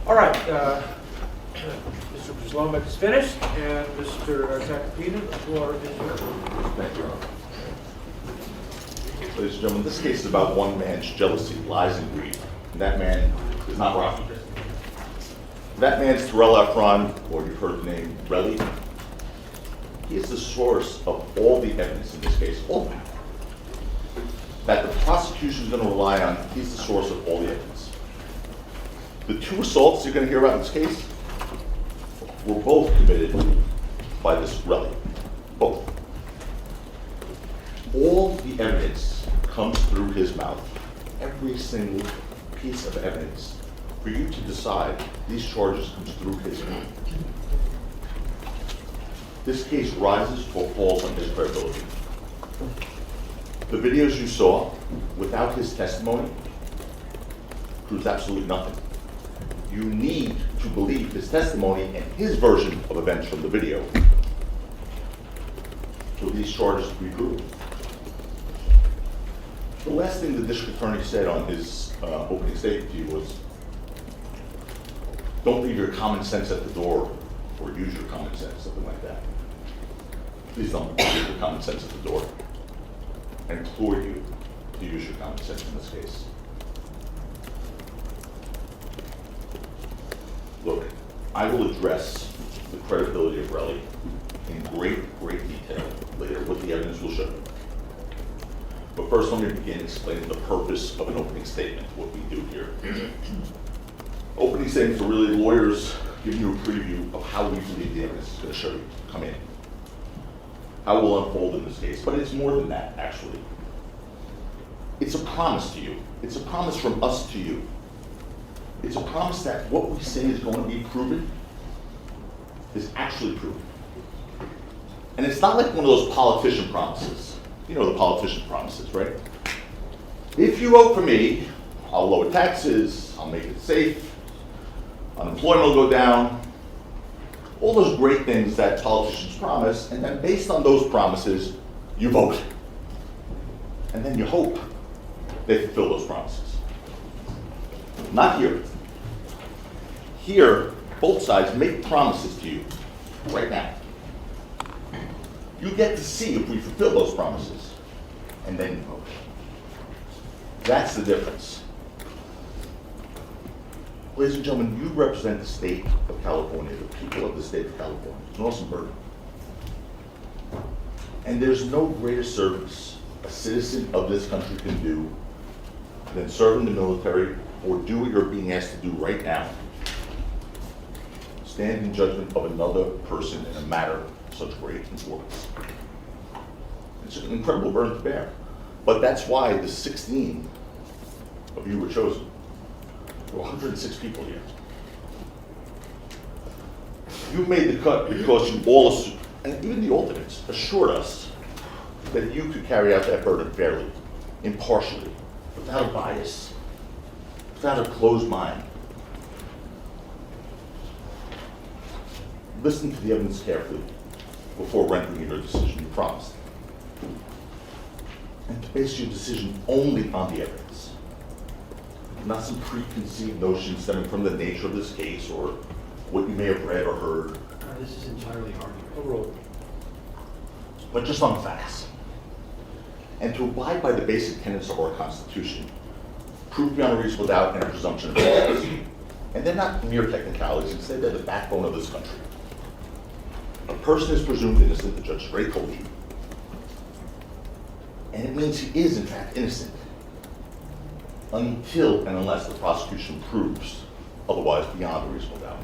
All right, Mr. Zlomek is finished, and Mr. Tacopina, the floor is yours. Thank you, Your Honor. Ladies and gentlemen, this case is about one man's jealousy, lies, and greed. And that man is not Rakim. That man's Terrell Efron, or you've heard the name Relly. He is the source of all the evidence in this case, all of it, that the prosecution is going to rely on. He's the source of all the evidence. The two assaults you're going to hear about in this case were both committed by this Relly. Both. All the evidence comes through his mouth. Every single piece of evidence for you to decide these charges comes through his mouth. This case rises or falls on his credibility. The videos you saw without his testimony proves absolutely nothing. You need to believe his testimony and his version of events from the video for these charges to be proven. The last thing the district attorney said on his opening statement to you was, don't leave your common sense at the door or use your common sense, something like that. Please don't leave your common sense at the door. I implore you to use your common sense in this case. Look, I will address the credibility of Relly in great detail later, what the evidence will show you. But first, let me begin explaining the purpose of an opening statement, what we do here. Opening statements are really lawyers giving you a preview of how we believe the evidence is going to show you, come in. How it will unfold in this case, but it's more than that, actually. It's a promise to you. It's a promise from us to you. It's a promise that what we say is going to be proven is actually proven. And it's not like one of those politician promises. You know the politician promises, right? If you vote for me, I'll lower taxes, I'll make it safe, unemployment will go down, all those great things that politicians promise, and then based on those promises, you vote. And then you hope they fulfill those promises. Not here. Here, both sides make promises to you right now. You get to see if we fulfill those promises, and then you vote. That's the difference. Ladies and gentlemen, you represent the state of California, the people of the state of California. It's an awesome burden. And there's no greater service a citizen of this country can do than serve in the military or do what you're being asked to do right now. Stand in judgment of another person in a matter of such great importance. It's an incredible burden to bear. But that's why the 16 of you were chosen. There were 106 people here. You made the cut because you all, and even the alternates, assured us that you could carry out that burden fairly, impartially, without a bias, without a closed mind. Listen to the evidence carefully before rendering your decision, you promised. And to base your decision only on the evidence, not some preconceived notions stemming from the nature of this case or what you may have read or heard. This is entirely arguable. But just on facts. And to abide by the basic tenets of our Constitution, proof beyond a reasonable doubt and a presumption of innocence. And they're not mere technicalities, instead they're the backbone of this country. A person is presumed innocent, the judge straight told you. And it means he is in fact innocent until and unless the prosecution proves otherwise beyond a reasonable doubt.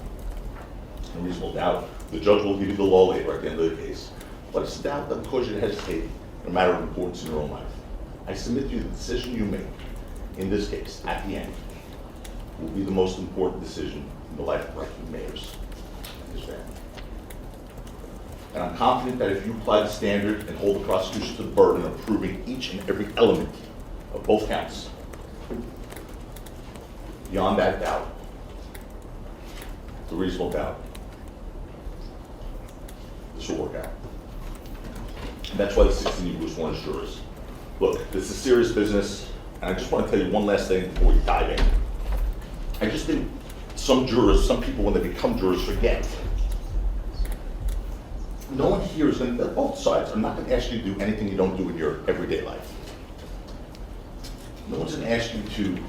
A reasonable doubt, the judge will give you the law later at the end of the case. But it's a doubt that will cause you to hesitate in a matter of importance in your own life. I submit to you the decision you make in this case, at the end, will be the most important decision in the life of Rakim Mayers and his family. And I'm confident that if you apply the standard and hold the prosecution to the burden of proving each and every element of both counts, beyond that doubt, the reasonable doubt, this will work out. And that's why the 16 of you was one jurors. Look, this is serious business, and I just want to tell you one last thing before we dive in. I just didn't some jurors, some people, when they become jurors, forget. No one here is going to, both sides are not going to ask you to do anything you don't do in your everyday life. No one's going to ask you to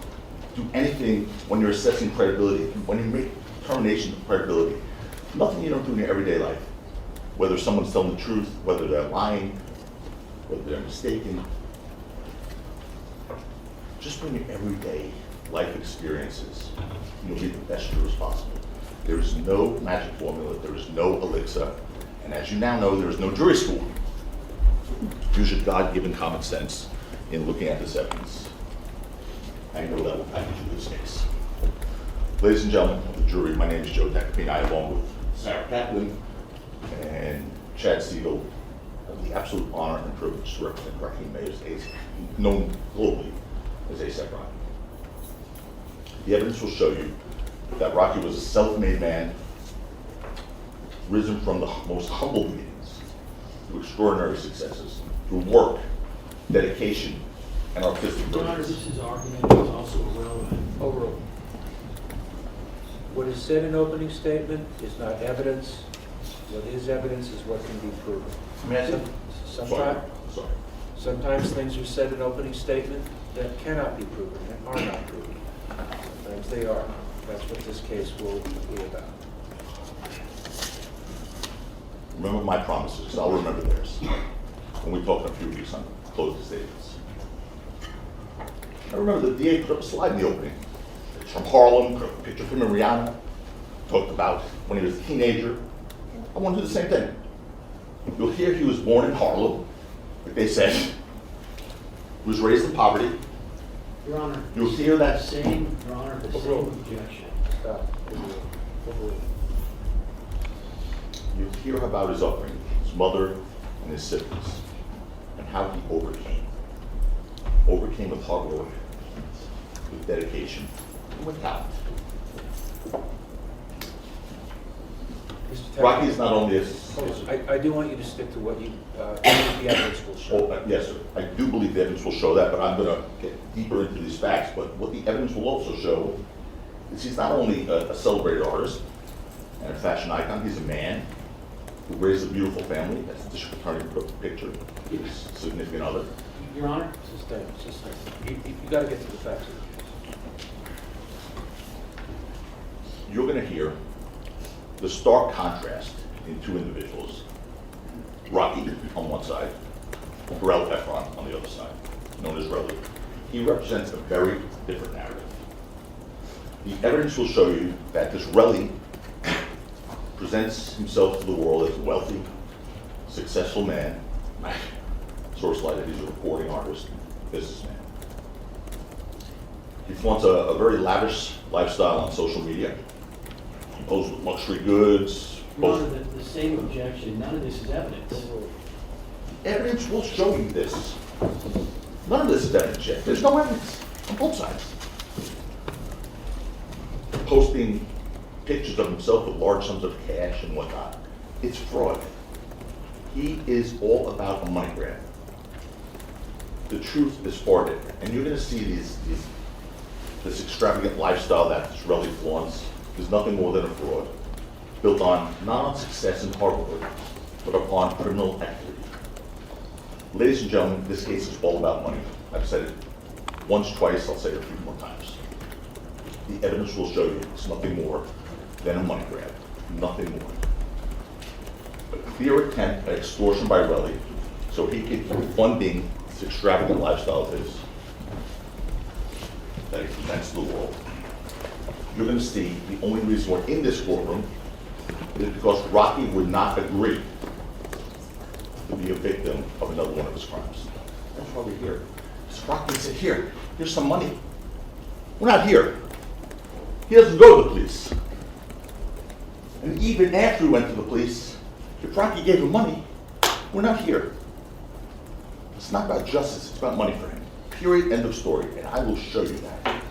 do anything when you're assessing credibility, when you make determinations of credibility. Nothing you don't do in your everyday life. Whether someone's telling the truth, whether they're lying, whether they're mistaken. Just bring your everyday life experiences, and you'll be the best jurors possible. There is no magic formula, there is no elixir, and as you now know, there is no jury school. Use your God-given common sense in looking at this evidence. I know that will package you this case. Ladies and gentlemen of the jury, my name is Joe Tacopina. I, along with Sarah Kaplan and Chad Siegel, have the absolute honor and privilege to represent Rakim Mayers, known globally as A$AP Rocky. The evidence will show you that Rocky was a self-made man, risen from the most humble beginnings to extraordinary successes through work, dedication, and artistic Your Honor, brilliance. this is argument is also irrelevant. Overruled. What is said in opening statement is not evidence. What is evidence is what can be proven. May I say? Sorry. Sometimes things are said in opening statement that cannot be proven and are not proven. Sometimes they are. That's what this case will be about. Remember my promises. I'll remember theirs. When we talk in a few weeks on closing statements. I remember the DA put up a slide in the opening. It's from Harlem, a picture of him and Rihanna. Talked about when he was a teenager. I want to do the same thing. You'll hear he was born in Harlem, like they said. He was raised in poverty. Your Honor. You'll hear that Same, Your Honor, the same objection. Stop. Overruled. You'll hear about his upbringing, his mother and his siblings, and how he overcame. Overcame with hard work, with dedication, and with talent. Mr. Rocky is not only a... Hold on. I do want you to stick to what you, the evidence will show. Yes, sir. I do believe the evidence will show that, but I'm going to get deeper into these facts. But what the evidence will also show is he's not only a celebrated artist and a fashion icon, he's a man who raised a beautiful family. That's the district attorney put up the picture. His significant other. Your Honor. Sustain. You got to get to the facts of the case. You're going to hear the stark contrast in two individuals. Rocky on one side, Pharrell Efron on the other side, known as Relly. He represents a very different narrative. The evidence will show you that this Relly presents himself to the world as a wealthy, successful man. Source lighted, he's a recording artist, businessman. He flaunts a very lavish lifestyle on social media. He poses with luxury goods. Your Honor, the same objection. None of this is evidence. Evidence will show you this. None of this is evidence yet. There's no evidence on both sides. Posting pictures of himself with large sums of cash and whatnot. It's fraud. He is all about a money grab. The truth is far different. And you're going to see this extravagant lifestyle that this really flaunts is nothing more than a fraud, built on not on success and hard work, but upon criminal activity. Ladies and gentlemen, this case is all about money. I've said it once, twice, I'll say it a few more times. The evidence will show you it's nothing more than a money grab, nothing more. A clear attempt at extortion by Relly so he could keep funding this extravagant lifestyle of his that he presents to the world. You're going to see the only reason we're in this courtroom is because Rocky would not agree to be a victim of another one of his crimes. That's why we're here. Because Rocky said, here's some money. We're not here. He doesn't go to the police. And even after he went to the police, if Rocky gave him money, we're not here. It's not about justice, it's about money for him. Period, end of story. And I will show you that.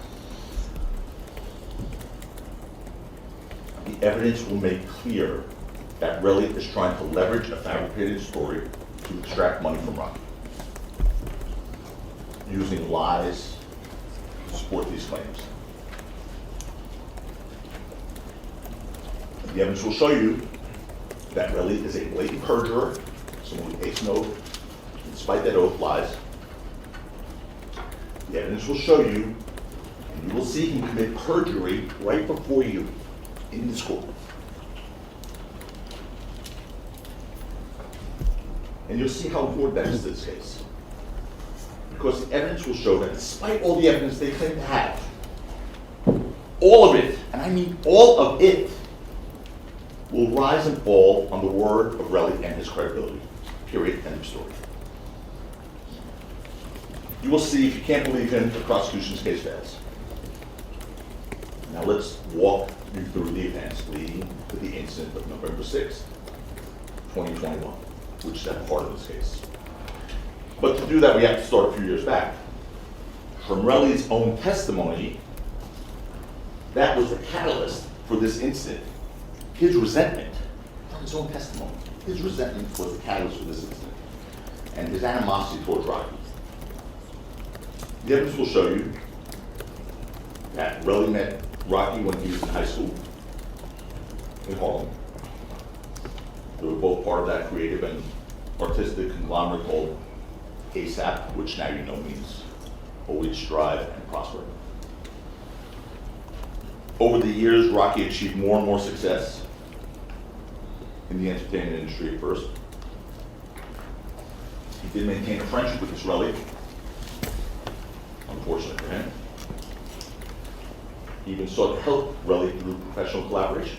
The evidence will make clear that Relly is trying to leverage a fabricated story to extract money from Rocky, using lies to support these claims. The evidence will show you that Relly is a blatant perjurer, someone who takes an oath, despite that oath lies. The evidence will show you, and you will see him commit perjury right before you in the school. And you'll see how important that is to this case. Because the evidence will show that despite all the evidence they claim to have, all of it, and I mean all of it, will rise and fall on the word of Relly and his credibility. Period. End of story. You will see if you can't believe him, the prosecution's case fails. Now let's walk you through the events leading to the incident of November 6th, 2021, which is that part of this case. But to do that, we have to start a few years back. From Relly's own testimony, that was the catalyst for this incident. His resentment, from his own testimony, his resentment was the catalyst for this incident, and his animosity towards Rocky. The evidence will show you that Relly met Rocky when he was in high school in Harlem. They were both part of that creative and artistic conglomerate called ASAP, which now you know means always strive and prosper. Over the years, Rocky achieved more and more success in the entertainment industry at first. He did maintain a friendship with this Relly, unfortunately for him. He even sought to help Relly through professional collaboration.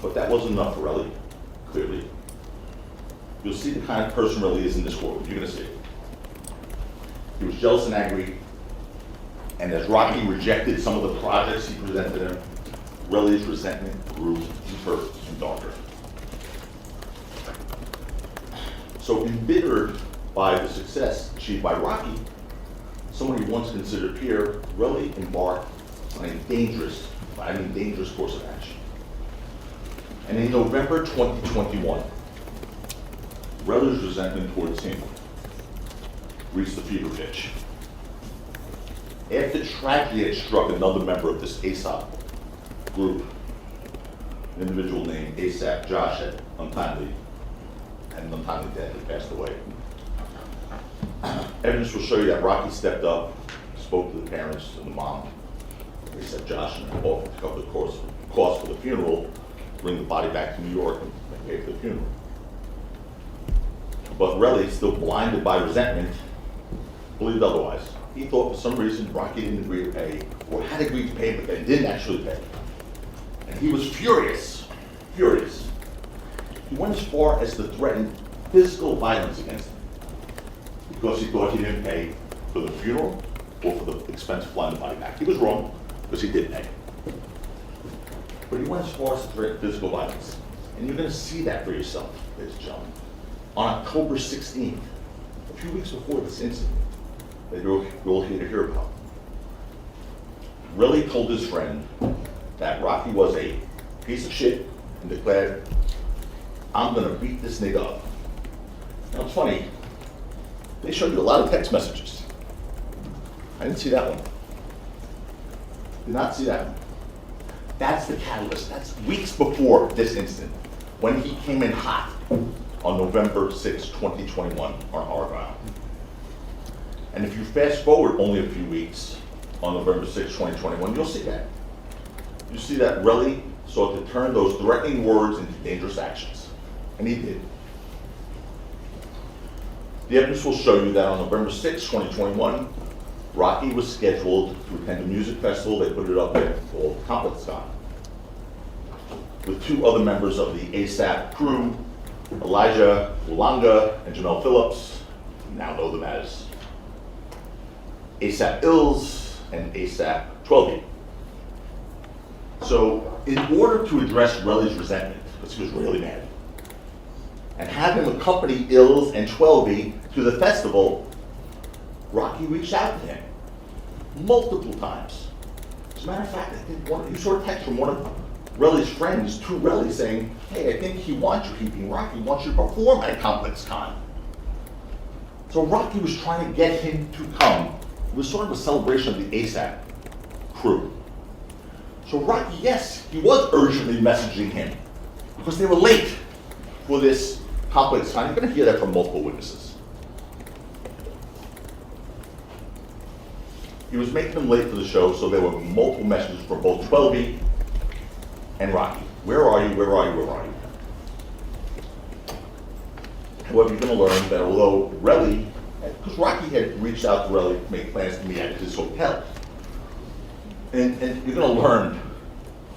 But that wasn't enough for Relly, clearly. You'll see the kind of person Relly is in this courtroom. You're going to see it. He was jealous and angry, and as Rocky rejected some of the projects he presented him, Relly's resentment grew deeper and darker. So embittered by the success achieved by Rocky, someone he once considered peer, Relly embarked on a dangerous course of action. And in November 2021, Relly's resentment towards him reached the fever pitch. After tragedy had struck another member of this ASAP group, an individual named ASAP Josh had untimely death. He passed away. Evidence will show you that Rocky stepped up, spoke to the parents and the mom, ASAP Josh, and offered to cover the cost for the funeral, bring the body back to New York and pay for the funeral. But Relly, still blinded by resentment, believed otherwise. He thought for some reason Rocky didn't agree to pay, or had agreed to pay, but they didn't actually pay. And he was furious. He went as far as to threaten physical violence against him because he thought he didn't pay for the funeral or for the expense of flying the body back. He was wrong because he did pay. But he went as far as to threaten physical violence. And you're going to see that for yourself, ladies and gentlemen. On October 16th, a few weeks before this incident that you're all here to hear about, Relly told his friend that Rocky was a piece of shit and declared, "I'm gonna beat this nigga up." Now it's funny, they showed you a lot of text messages. I didn't see that one. Did not see that one. That's the catalyst. That's weeks before this incident, when he came in hot on November 6, 2021 on our ground. And if you fast forward only a few weeks on November 6, 2021, you'll see that. You see that Relly sought to turn those threatening words into dangerous actions. And he did. The evidence will show you that on November 6, 2021, Rocky was scheduled to attend a music festival. They put it up there called ComplexCon, with two other members of the ASAP crew, Elijah Wulanga and Jamel Phillips, you now know them as ASAP Ills and ASAP 12. So in order to address Relly's resentment, because he was really mad, and have him accompany Ills and 12 to the festival, Rocky reached out to him multiple times. As a matter of fact, I think he saw a text from one of Relly's friends to Relly saying, "Hey, I think he wants you, Rocky wants you to perform at ComplexCon." So Rocky was trying to get him to come. It was sort of a celebration of the ASAP crew. So Rocky, yes, he was urgently messaging him because they were late for this complex time. You're going to hear that from multiple witnesses. He was making them late for the show, so there were multiple messages from both 12E and Rocky. Where are you? Where are you? Where are you? However, you're going to learn that although Relly, because Rocky had reached out to Relly to make plans to meet at his hotel, and you're going to learn,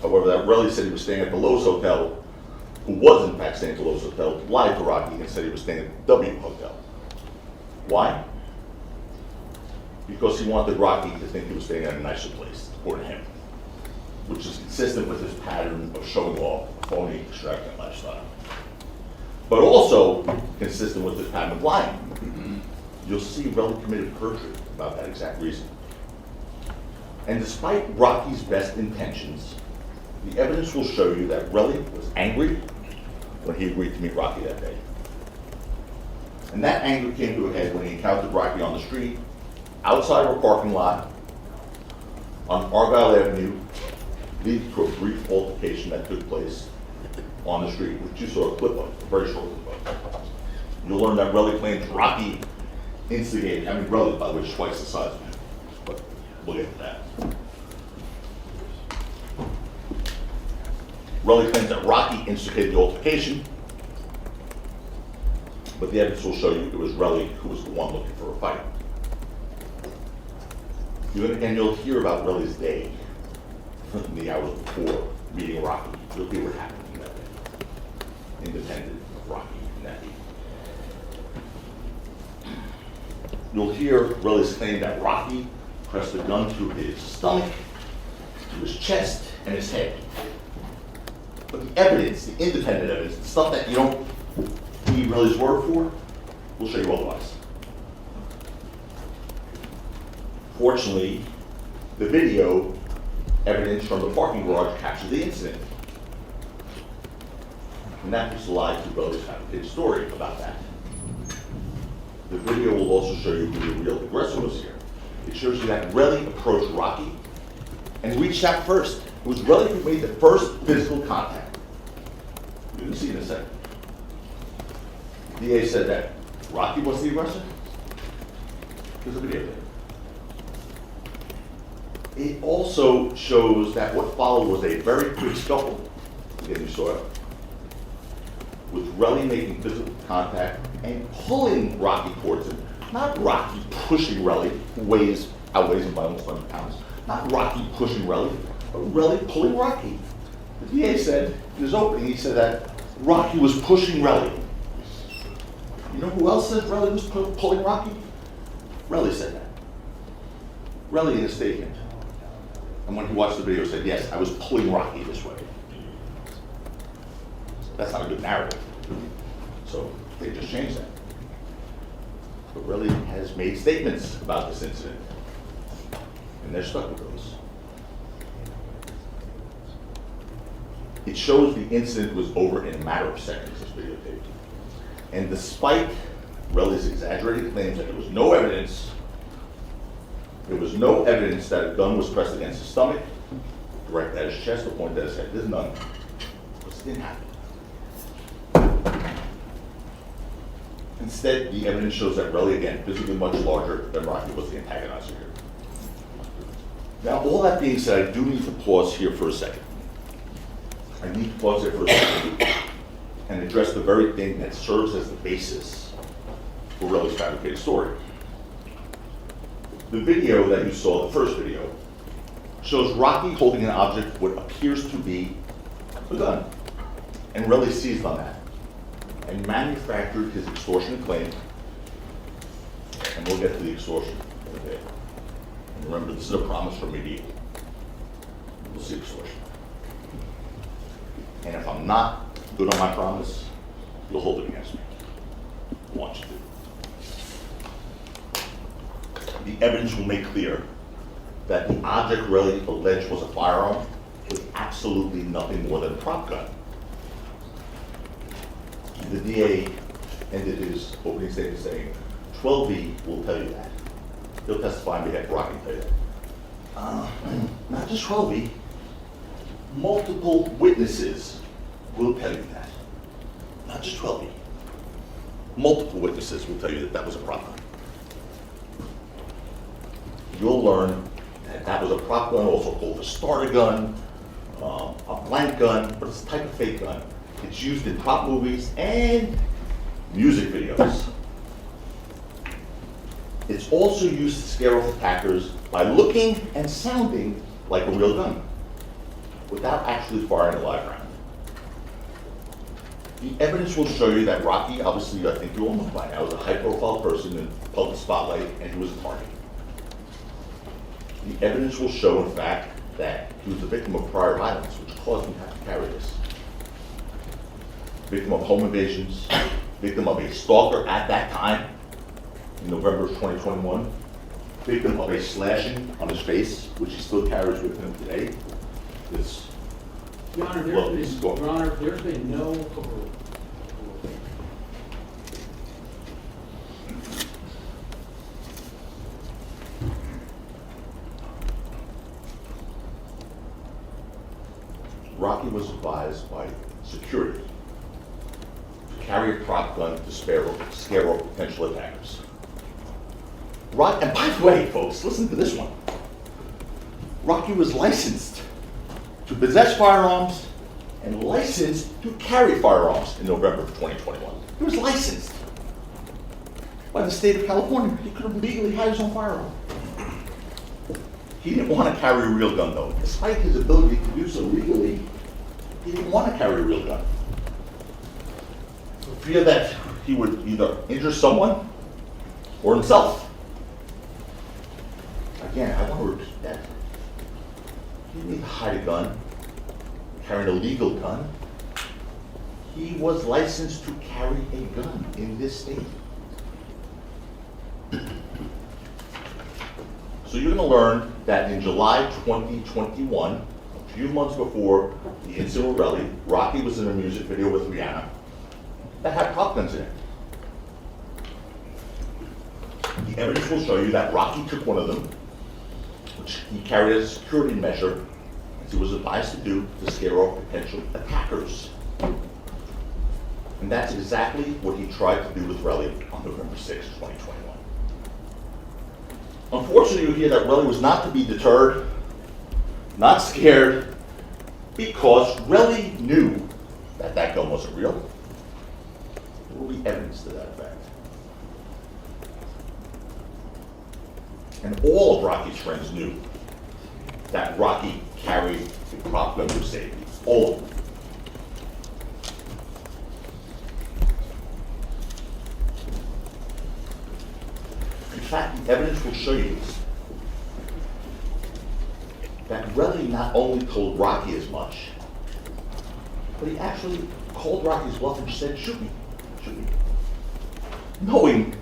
however, that Relly said he was staying at the Lowe's Hotel, who was in fact staying at the Lowe's Hotel, lied to Rocky and said he was staying at the W Hotel. Why? Because he wanted Rocky to think he was staying at a nicer place, according to him, which is consistent with his pattern of showing off a phony, extravagant lifestyle. But also consistent with his pattern of lying. You'll see Relly committed perjury about that exact reason. And despite Rocky's best intentions, the evidence will show you that Relly was angry when he agreed to meet Rocky that day. And that anger came to a head when he encountered Rocky on the street, outside of a parking lot, on Argyle Avenue, leading to a brief altercation that took place on the street, which you saw a clip of, a very short clip of. You'll learn that Relly claims Rocky instigated, Relly, by the way, is twice the size of him, but we'll get to that. Relly claims that Rocky instigated the altercation, but the evidence will show you it was Relly who was the one looking for a fight. And you'll hear about Relly's day in the hours before meeting Rocky. You'll hear what happened in that day, independent of Rocky in that day. You'll hear Relly's claim that Rocky pressed a gun to his stomach, to his chest, and his head. But the evidence, the independent evidence, the stuff that you don't need Relly's word for, will show you otherwise. Fortunately, the video evidence from the parking garage captured the incident. And that was the lie to Relly's fabricated story about that. The video will also show you who the real aggressor was here. It shows you that Relly approached Rocky and reached out first. It was Relly who made the first physical contact. You're going to see in a second. The DA said that Rocky was the aggressor. There's a video there. It also shows that what followed was a very quick scuffle, again you saw it, with Relly making physical contact and pulling Rocky towards him. Not Rocky pushing Relly, who outweighs him by almost 100 pounds. Not Rocky pushing Relly, but Relly pulling Rocky. The DA said in his opening, he said that Rocky was pushing Relly. You know who else said Relly was pulling Rocky? Relly said that. Relly in his statement. And when he watched the video, said, yes, I was pulling Rocky this way. That's not a good narrative. So they just changed that. But Relly has made statements about this incident. And they're stuck with those. It shows the incident was over in a matter of seconds, this videotape. And despite Relly's exaggerated claims that there was no evidence that a gun was pressed against his stomach, directed at his chest, or pointed at his head. There's none. This didn't happen. Instead, the evidence shows that Relly, again, physically much larger than Rocky, was the antagonizer here. Now, all that being said, I do need to pause here for a second. I need to pause here for a second and address the very thing that serves as the basis for Relly's fabricated story. The video that you saw, the first video, shows Rocky holding an object what appears to be a gun. And Relly seized on that and manufactured his extortion claim. And we'll get to the extortion in a bit. And remember, this is a promise from medieval. We'll see extortion. And if I'm not good on my promise, you'll hold it against me. I want you to. The evidence will make clear that the object Relly alleged was a firearm was absolutely nothing more than a prop gun. The DA ended his opening statement saying, 12B will tell you that. He'll testify on behalf of Rocky and tell you that. Not just 12B. multiple witnesses will tell you that. Not just 12. Multiple witnesses will tell you that that was a prop gun. You'll learn that that was a prop gun, also called a starter gun, a blank gun, but it's a type of fake gun. It's used in prop movies and music videos. It's also used to scare off attackers by looking and sounding like a real gun, without actually firing a live round. The evidence will show you that Rocky, obviously, I think you all know by now, is a high-profile person in the public spotlight, and he was a target. The evidence will show, in fact, that he was the victim of prior violence, which caused him to have to carry this. Victim of home invasions, victim of a stalker at that time, in November of 2021, victim of a slashing on his face, which he still carries with him today. This, Your Honor, well, this is going- Your Honor, there's been no. Rocky was advised by security to carry a prop gun to scare off potential attackers. And by the way, folks, listen to this one. Rocky was licensed to possess firearms and licensed to carry firearms in November of 2021. He was licensed by the state of California. He could have legally had his own firearm. He didn't want to carry a real gun, though. Despite his ability to do so legally, he didn't want to carry a real gun. For fear that he would either injure someone or himself. Again, I want to repeat that. He didn't need to hide a gun, carry an illegal gun. He was licensed to carry a gun in this state. So you're going to learn that in July 2021, a few months before the incident with Relly, Rocky was in a music video with Rihanna that had prop guns in it. The evidence will show you that Rocky took one of them, which he carried as a security measure, as he was advised to do to scare off potential attackers. And that's exactly what he tried to do with Relly on November 6, 2021. Unfortunately, you hear that Relly was not to be deterred, not scared, because Relly knew that that gun wasn't real. There will be evidence to that effect. And all of Rocky's friends knew that Rocky carried a prop gun for safety. All of them. In fact, the evidence will show you that Relly not only told Rocky as much, but he actually called Rocky's bluff and said, "Shoot me, shoot me," knowing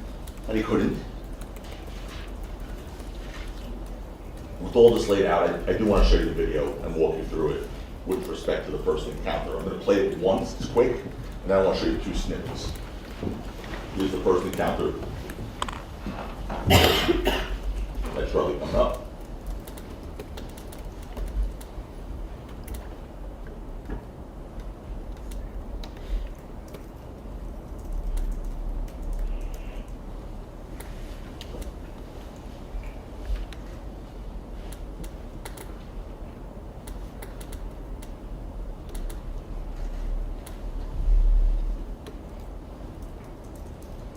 that he couldn't. With all this laid out, I do want to show you the video and walk you through it with respect to the first encounter. I'm going to play it once, it's quick, and then I want to show you 2 snippets. Here's the first encounter. That's Relly coming up.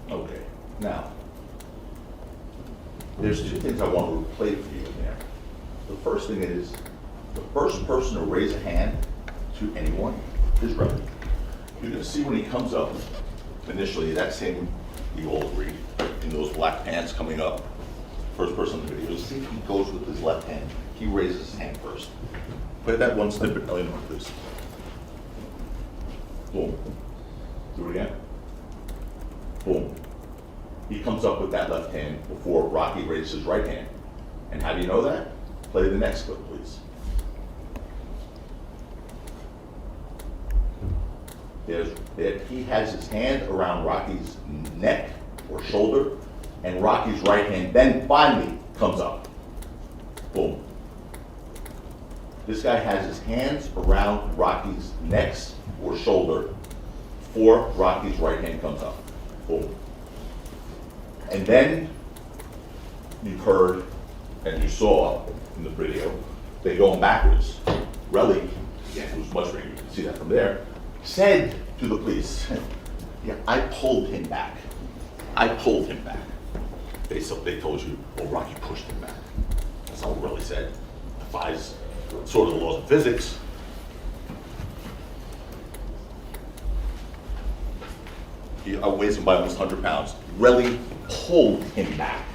Okay, now, there's 2 things I want to play for you in there. The first thing is, the first person to raise a hand to anyone is Relly. You're going to see when he comes up, initially, that's him, you all agree, in those black pants coming up. First person in the video. You'll see he goes with his left hand. He raises his hand first. Play that one snippet, Eleanor, please. Boom. Do it again. Boom. He comes up with that left hand before Rocky raises his right hand. And how do you know that? Play the next clip, please. He has his hand around Rocky's neck or shoulder, and Rocky's right hand then finally comes up. Boom. This guy has his hands around Rocky's neck or shoulder before Rocky's right hand comes up. Boom. And then you heard and you saw in the video, they going backwards. Relly, again, who's muttering, you can see that from there, said to the police, yeah, I pulled him back. I pulled him back. They told you, well, Rocky pushed him back. That's not what Relly said. Defies sort of the laws of physics. He outweighs him by almost 100 pounds. Relly pulled him back.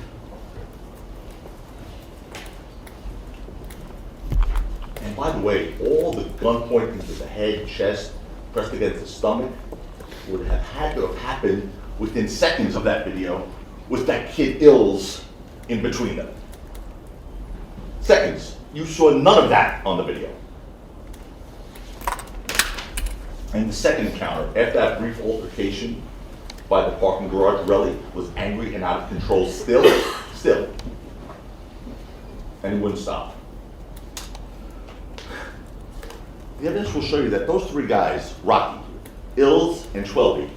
And by the way, all the gun pointing to the head, chest, pressed against the stomach would have had to have happened within seconds of that video with that kid Ills in between them. Seconds. You saw none of that on the video. And the second encounter, after that brief altercation by the parking garage, Relly was angry and out of control still. And he wouldn't stop. The evidence will show you that those three guys, Rocky, Ills, and Twelby,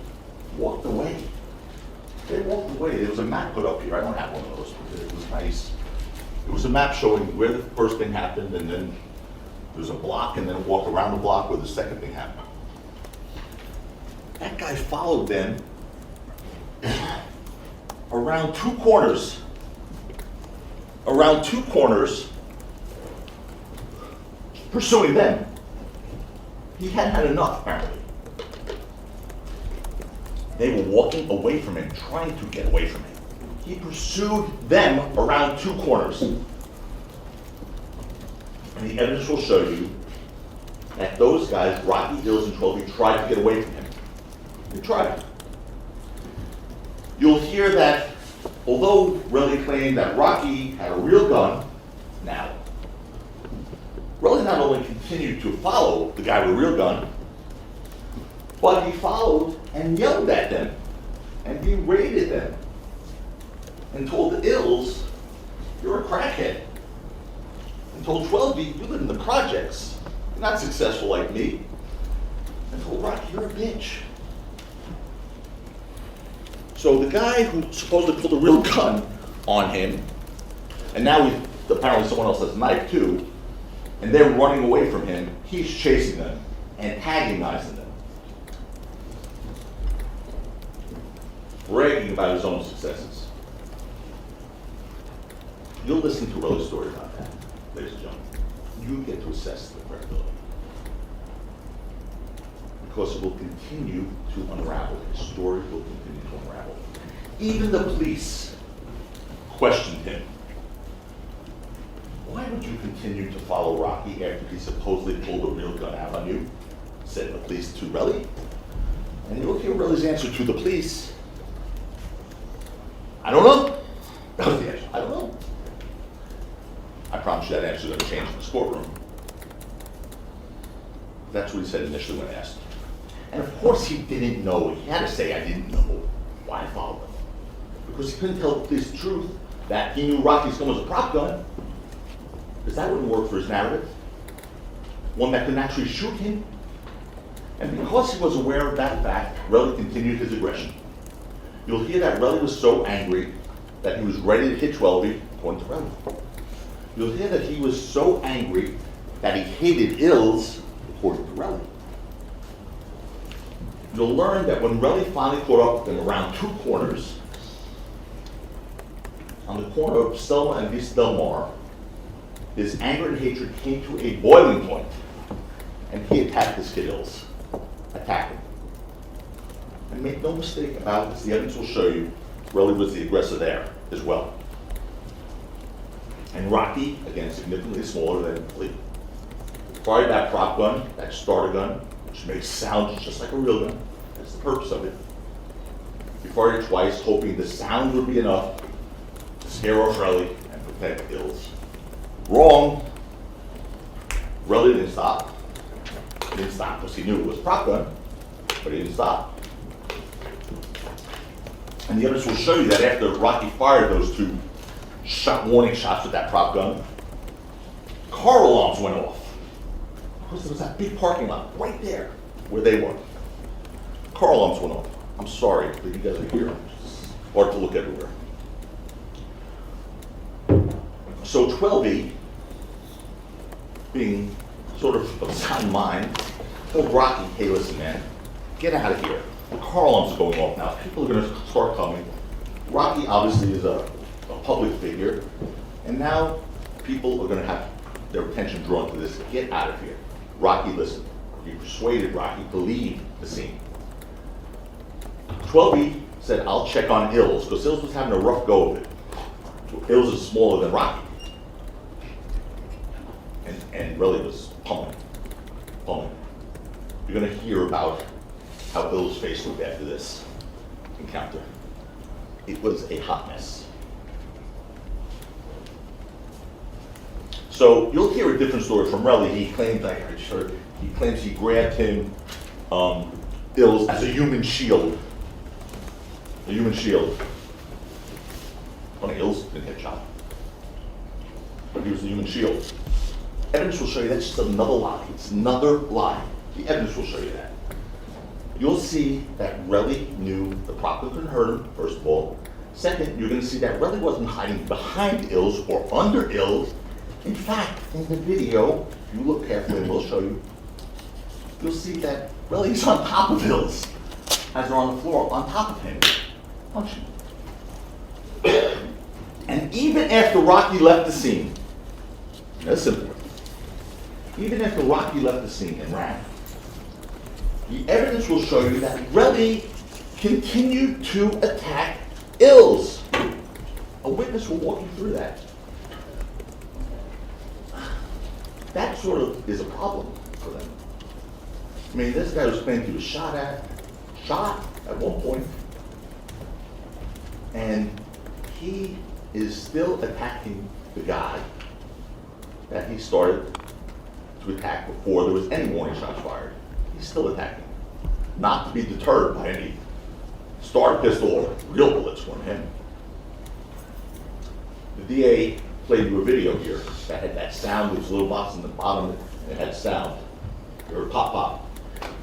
walked away. They walked away. There was a map put up here. I don't have one of those, but it was nice. It was a map showing where the first thing happened, and then there was a block, and then walk around the block where the second thing happened. That guy followed them around two corners. Around two corners, pursuing them. He hadn't had enough, apparently. They were walking away from him, trying to get away from him. He pursued them around two corners. And the evidence will show you that those guys, Rocky, Ills, and Twelby, tried to get away from him. They tried. You'll hear that, although Relly claimed that Rocky had a real gun, now, Relly not only continued to follow the guy with a real gun, but he followed and yelled at them and berated them and told the Ills, you're a crackhead. And told Twelby, you live in the projects. You're not successful like me. And told Rocky, you're a bitch. So the guy who supposedly pulled a real gun on him, and now apparently someone else has a knife too, and they're running away from him, he's chasing them, antagonizing them, bragging about his own successes. You'll listen to Relly's story about that, ladies and gentlemen. You get to assess the credibility. Because it will continue to unravel. His story will continue to unravel. Even the police questioned him. Why would you continue to follow Rocky after he supposedly pulled a real gun out on you? Said the police to Relly. And you'll hear Relly's answer to the police. I don't know. That was the answer. I don't know. I promise you that answer is going to change in this courtroom. That's what he said initially when asked. And of course he didn't know. He had to say, I didn't know why I followed him. Because he couldn't tell the police the truth that he knew Rocky's gun was a prop gun. Because that wouldn't work for his narrative. One that could actually shoot him. And because he was aware of that fact, Relly continued his aggression. You'll hear that Relly was so angry that he was ready to hit Twelby, according to Relly. You'll hear that he was so angry that he hated Ills, according to Relly. You'll learn that when Relly finally caught up with him around two corners, on the corner of Selma and Vista Del Mar, his anger and hatred came to a boiling point, and he attacked this kid Ills. Attacked him. And make no mistake about this, the evidence will show you, Relly was the aggressor there as well. And Rocky, again, significantly smaller than Lee, fired that prop gun, that starter gun, which makes sound just like a real gun. That's the purpose of it. He fired it twice, hoping the sound would be enough to scare off Relly and protect Ills. Wrong. Relly didn't stop. He didn't stop because he knew it was a prop gun, but he didn't stop. And the evidence will show you that after Rocky fired those two warning shots with that prop gun, car alarms went off because there was that big parking lot right there where they were. Car alarms went off. I'm sorry, but you guys are here. It's hard to look everywhere. So 12E, being sort of sound mind, told Rocky, hey, listen, man, get out of here. The car alarms are going off now. People are going to start coming. Rocky obviously is a public figure, and now people are going to have their attention drawn to this. Get out of here. Rocky listened. He persuaded Rocky to leave the scene. 12E said, I'll check on Ills, because Ills was having a rough go of it. Ills is smaller than Rocky. And really was pummeling. You're going to hear about how Ills' face looked after this encounter. It was a hot mess. So you'll hear a different story from Relly. He claims he grabbed him, Ills, as a human shield. A human shield. Funny, Ills didn't get shot, but he was a human shield. Evidence will show you that's just another lie. It's another lie. The evidence will show you that. You'll see that Relly knew the prop couldn't hurt him, first of all. Second, you're going to see that Relly wasn't hiding behind Ills or under Ills. In fact, in the video, if you look carefully, and we'll show you, you'll see that Relly's on top of Ills, as they're on the floor, on top of him, punching. And even after Rocky left the scene, that's simple. Even after Rocky left the scene and ran, the evidence will show you that Relly continued to attack Ills. A witness will walk you through that. That sort of is a problem for them. I mean, this guy was claimed he was shot at one point, and he is still attacking the guy that he started to attack before there was any warning shots fired. He's still attacking, not to be deterred by any starter pistol or real bullets from him. The DA played you a video here that had that sound. There was a little box in the bottom, and it had sound. Or pop pop.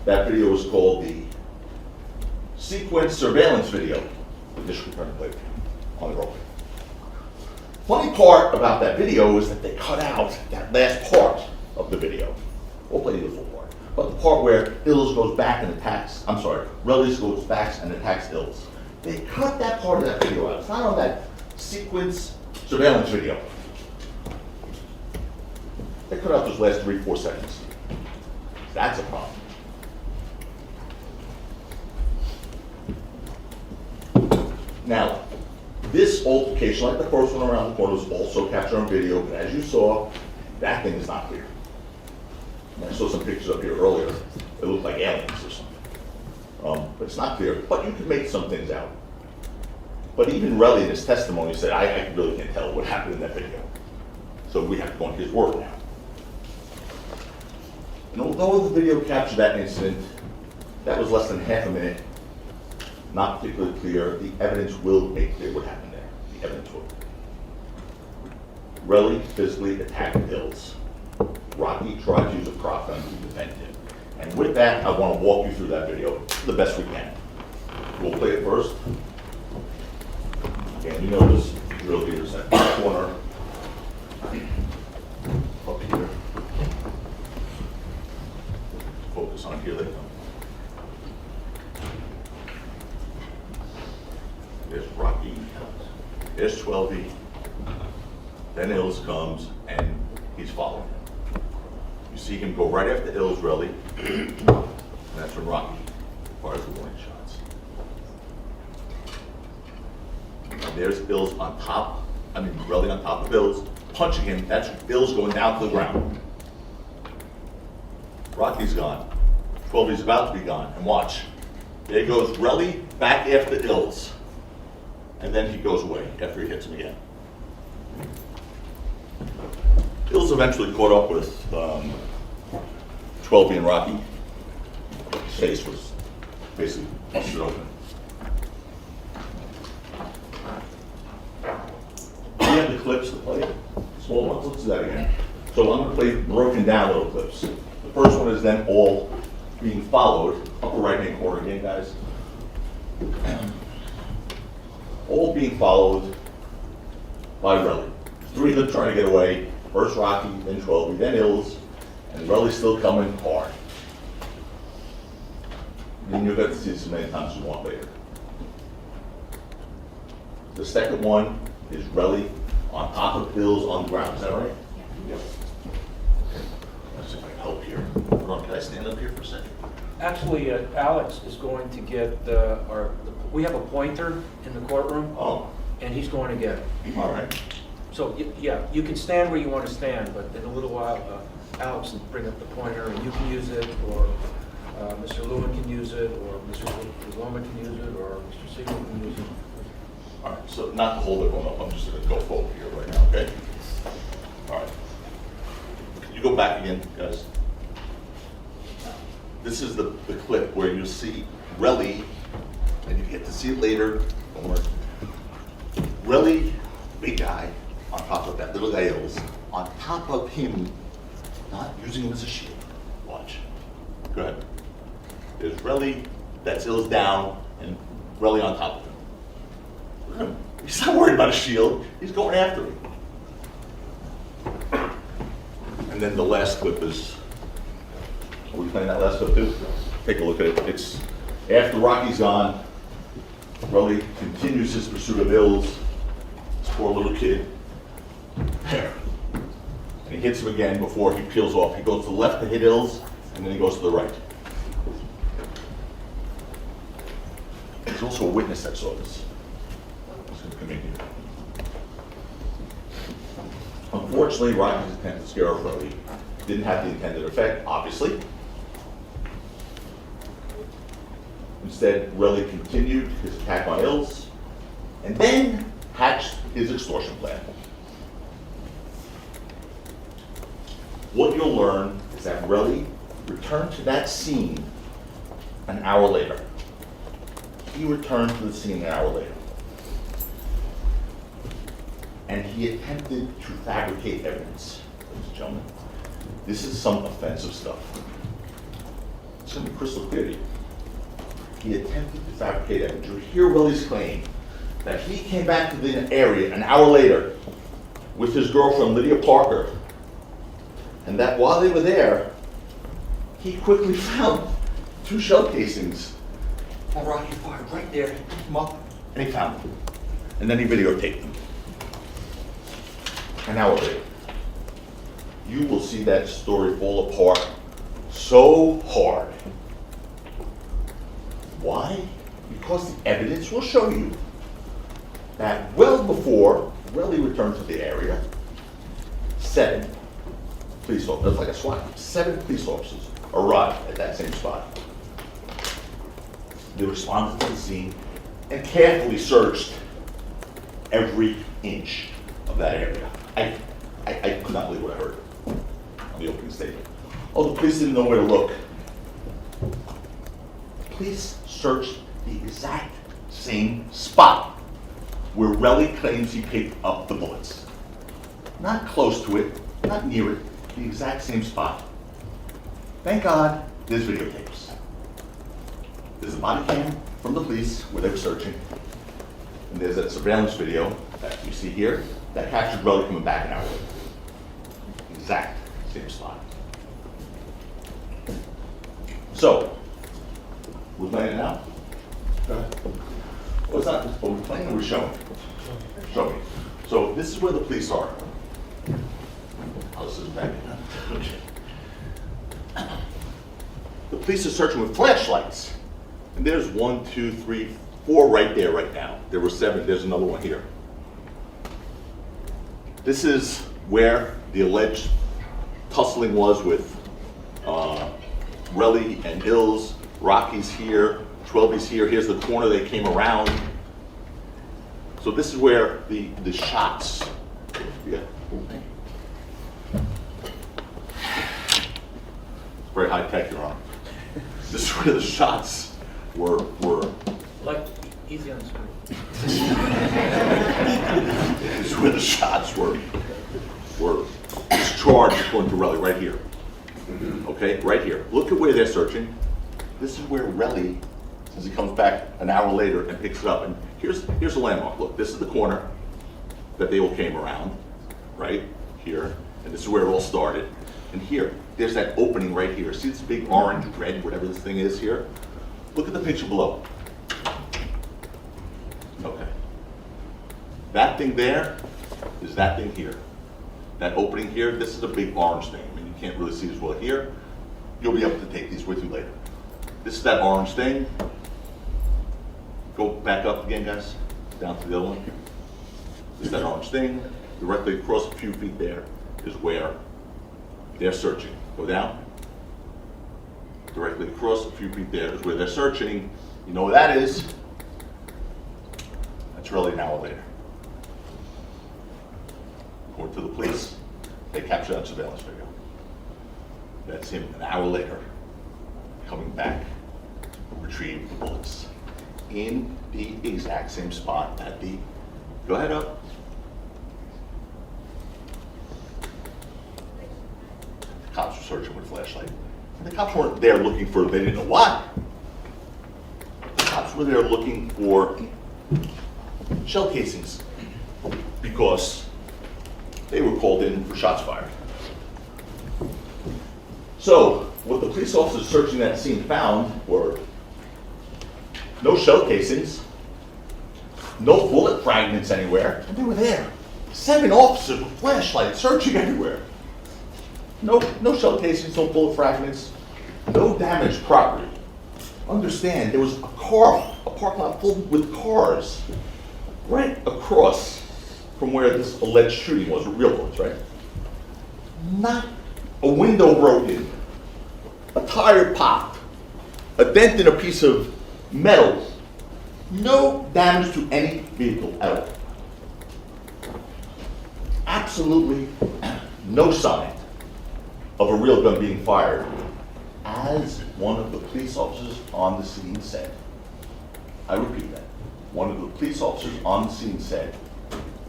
That video was called the sequence surveillance video. The district attorney played on the roll. Funny part about that video is that they cut out that last part of the video. We'll play you the full part. But the part where Ills goes back and attacks, Relly goes back and attacks Ills. They cut that part of that video out. It's not on that sequence surveillance video. They cut out those last 3-4 seconds. That's a problem. Now, this altercation, like the first one around the corner, was also captured on video, but as you saw, that thing is not clear. And I saw some pictures up here earlier. It looked like aliens or something. But it's not clear, but you can make some things out. But even Relly in his testimony said, I really can't tell what happened in that video. So we have to go on his word now. And although the video captured that incident, that was less than half a minute, not particularly clear. The evidence will make clear what happened there. The evidence will. Relly physically attacked Ills. Rocky tried to use a prop gun to defend him. And with that, I want to walk you through that video the best we can. We'll play it first. Again, you notice drill gears at the corner. Up here. Focus on here they come. There's Rocky, there's 12E, then Ills comes and he's following him. You see him go right after Ills, Relly, and that's when Rocky fires the warning shots. And there's Ills on top, Relly on top of Ills, punching him, that's Ills going down to the ground. Rocky's gone, 12E's about to be gone, and watch. There goes Relly back after Ills. And then he goes away after he hits him again. Ills eventually caught up with 12E and Rocky. His face was basically busted open. We have the clips to play, small ones. Let's do that again. So I'm going to play broken down little clips. The first one is then all being followed, upper right-hand corner again, guys. All being followed by Relly. Three of them trying to get away. First Rocky, then 12, then Hills, and Relly's still coming hard. And you'll get to see this as many times as you want later. The second one is Relly on top of Hills on the ground. Is that right? Yeah. Let's see if I can help here. Hold on, can I stand up here for a second? Actually, Alex is going to get we have a pointer in the courtroom, Oh, and he's going to get it. all right. So, yeah, you can stand where you want to stand, but in a little while, Alex will bring up the pointer, and you can use it, or Mr. Lewin can use it, or Mr. Loma can use it, or Mr. Siegel can use it. All right, so not to hold everyone up, I'm just gonna go forward here right now, okay? All right. Can you go back again, guys? This is the clip where you see Relly, and you get to see it later. Don't worry. Relly, big guy, on top of that little guy Hills, on top of him, not using him as a shield. Watch. Go ahead. There's Relly, that's Hills down, and Relly on top of him. Look at him. He's not worried about a shield. He's going after him. And then the last clip is, are we playing that last clip too? Take a look at it. It's after Rocky's gone, Relly continues his pursuit of Hills, this poor little kid. There. And he hits him again before he peels off. He goes to the left to hit Hills, and then he goes to the right. There's also a witness that saw this. He's going to come in here. Unfortunately, Rocky's attempt to scare off Relly didn't have the intended effect, obviously. Instead, Relly continued his attack on Hills, and then hatched his extortion plan. What you'll learn is that Relly returned to that scene an hour later. He returned to the scene an hour later. And he attempted to fabricate evidence, ladies and gentlemen. This is some offensive stuff. It's going to be crystal clear to you. He attempted to fabricate evidence. You hear Relly's claim that he came back to the area an hour later with his girlfriend, Lydia Parker, and that while they were there, he quickly found 2 shell casings that Rocky fired right there. He picked them up, and he found them. And then he videotaped them. An hour later. You will see that story fall apart so hard. Why? Because the evidence will show you that well before Relly returned to the area, 7 police officers, like a SWAT team, 7 police officers arrived at that same spot. They responded to the scene and carefully searched every inch of that area. I could not believe what I heard on the opening statement. Oh, the police didn't know where to look. Police searched the exact same spot where Relly claims he picked up the bullets. Not close to it, not near it, the exact same spot. Thank God there's videotapes. There's a body cam from the police where they were searching, and there's that surveillance video that you see here that captured Relly coming back an hour later. Exact same spot. So, we're playing it now? Go ahead. Well, it's not, are we playing or we're showing? Showing. So this is where the police are. Oh, this is back. Okay. The police are searching with flashlights. And there's 1, 2, 3, 4 right there right now. There were 7, there's another one here. This is where the alleged tussling was with Relly and Hills. Rocky's here, 12's here. Here's the corner they came around. So this is where the shots. Yeah. It's very high tech you're on. This is where the shots were. Like, easy on the screen. This is where the shots were discharged according to Relly, right here. Okay, right here. Look at where they're searching. This is where Relly, as he comes back an hour later and picks it up, and here's the landmark. Look, this is the corner that they all came around, right here, and this is where it all started. And here, there's that opening right here. See this big orange, red, whatever this thing is here? Look at the picture below. Okay. That thing there is that thing here. That opening here, this is a big orange thing. I mean, you can't really see this well here. You'll be able to take these with you later. This is that orange thing. Go back up again, guys, down to the other one. This is that orange thing. Directly across a few feet there is where they're searching. Go down. Directly across a few feet there is where they're searching. You know where that is? That's really an hour later. According to the police, they captured that surveillance video. That's him an hour later coming back to retrieve the bullets in the exact same spot at the, go ahead up. The cops were searching with a flashlight. And the cops weren't there looking for, they didn't know what. The cops were there looking for shell casings because they were called in for shots fired. So, what the police officers searching that scene found were no shell casings, no bullet fragments anywhere, and they were there. 7 officers with flashlights searching everywhere. No shell casings, no bullet fragments, no damaged property. Understand, there was a parking lot full with cars right across from where this alleged shooting was, a real ones, right? Not a window broken, a tire popped, a dent in a piece of metal. No damage to any vehicle at all. Absolutely no sign of a real gun being fired, as one of the police officers on the scene said. I repeat that. One of the police officers on the scene said,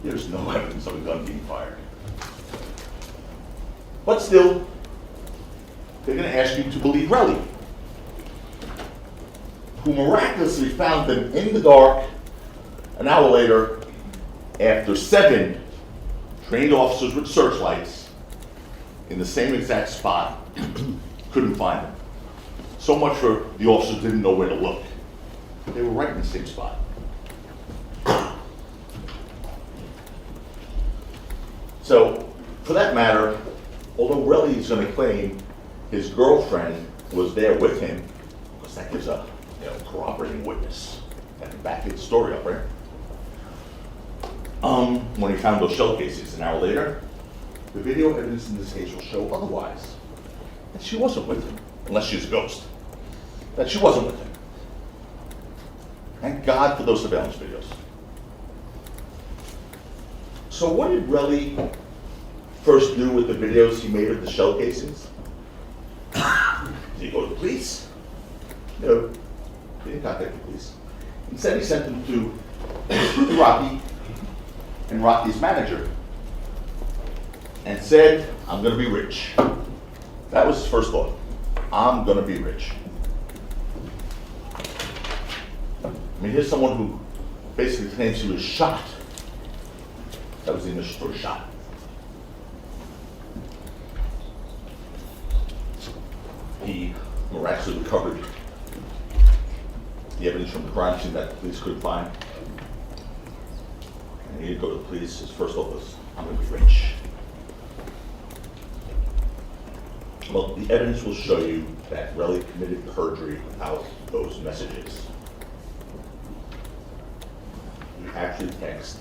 there's no evidence of a gun being fired. But still, they're going to ask you to believe Relly, who miraculously found them in the dark an hour later after 7 trained officers with searchlights in the same exact spot couldn't find them. So much for the officers didn't know where to look. They were right in the same spot. So, for that matter, although Relly is going to claim his girlfriend was there with him, because that gives a corroborating witness that can back his story up, right? When he found those shell casings an hour later, the video evidence in this case will show otherwise. That she wasn't with him, unless she's a ghost. That she wasn't with him. Thank God for those surveillance videos. So what did Relly first do with the videos he made of the shell casings? Did he go to the police? No, he didn't contact the police. Instead, he sent them to Rocky and Rocky's manager and said, I'm going to be rich. That was his first thought. I'm going to be rich. I mean, here's someone who basically claims he was shot. That was the initial for shot. He miraculously recovered the evidence from the crime scene that the police couldn't find. And he didn't go to the police. His first thought was, I'm going to be rich. Well, the evidence will show you that Relly committed perjury without those messages. He actually texted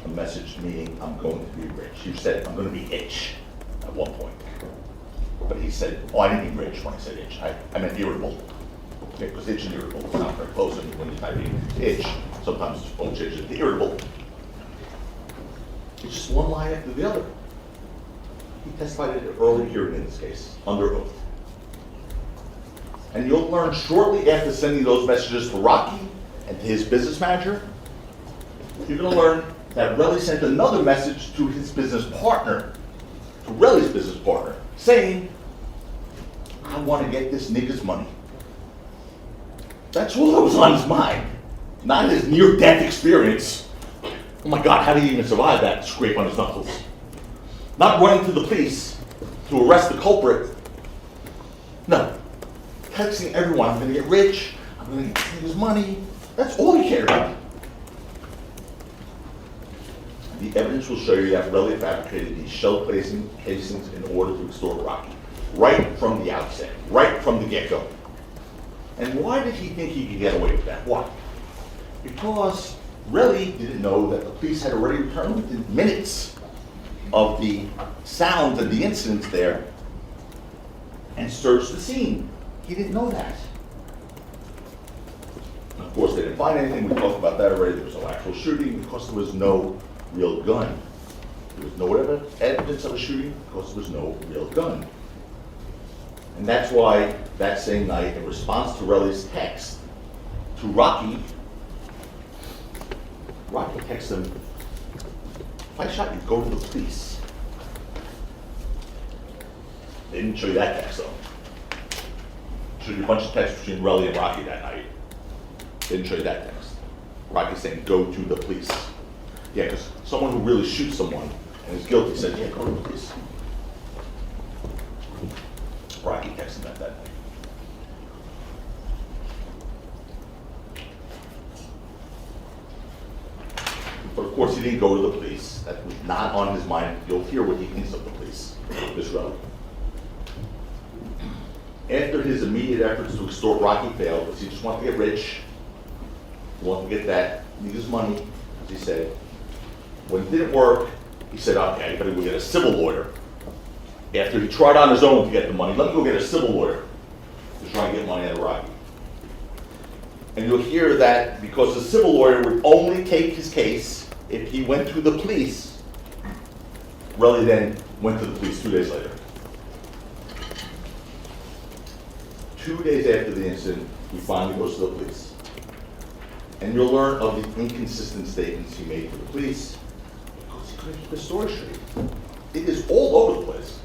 a message meaning, I'm going to be rich. He said, I'm going to be itch at one point. But he said, oh, I didn't mean rich when I said itch. I meant irritable. Okay, because itch and irritable is not very close. And when you type in itch, sometimes it's both change into irritable. It's just one lie after the other. He testified at an early hearing in this case, under oath. And you'll learn shortly after sending those messages to Rocky and to his business manager, you're going to learn that Relly sent another message to his business partner, to Relly's business partner, saying, I want to get this nigga's money. That's all that was on his mind. Not his near-death experience. Oh my God, how did he even survive that scrape on his knuckles? Not running to the police to arrest the culprit. No. Texting everyone, I'm going to get rich, I'm going to get his money. That's all he cared about. The evidence will show you that Relly fabricated these shell casings in order to extort Rocky. Right from the outset, right from the get-go. And why did he think he could get away with that? Why? Because Relly didn't know that the police had already returned within minutes of the sounds and the incidents there and searched the scene. He didn't know that. Of course, they didn't find anything. We talked about that already. There was no actual shooting because there was no real gun. There was no evidence of a shooting because there was no real gun. And that's why that same night, in response to Relly's text to Rocky texts him, if I shot you, go to the police. They didn't show you that text though. Showed you a bunch of texts between Relly and Rocky that night. They didn't show you that text. Rocky saying, go to the police. Yeah, because someone who really shoots someone and is guilty said, yeah, go to the police. Rocky texted him that night. But of course, he didn't go to the police. That was not on his mind. You'll hear what he thinks of the police, this Relly. After his immediate efforts to extort Rocky failed, because he just wanted to get rich, he wanted to get that, need his money, as he said. When it didn't work, he said, okay, I better go get a civil lawyer. After he tried on his own to get the money, let me go get a civil lawyer to try and get money out of Rocky. And you'll hear that because the civil lawyer would only take his case if he went to the police. Relly then went to the police 2 days later. 2 days after the incident, he finally goes to the police. And you'll learn of the inconsistent statements he made to the police because he couldn't keep his story straight. It is all over the place.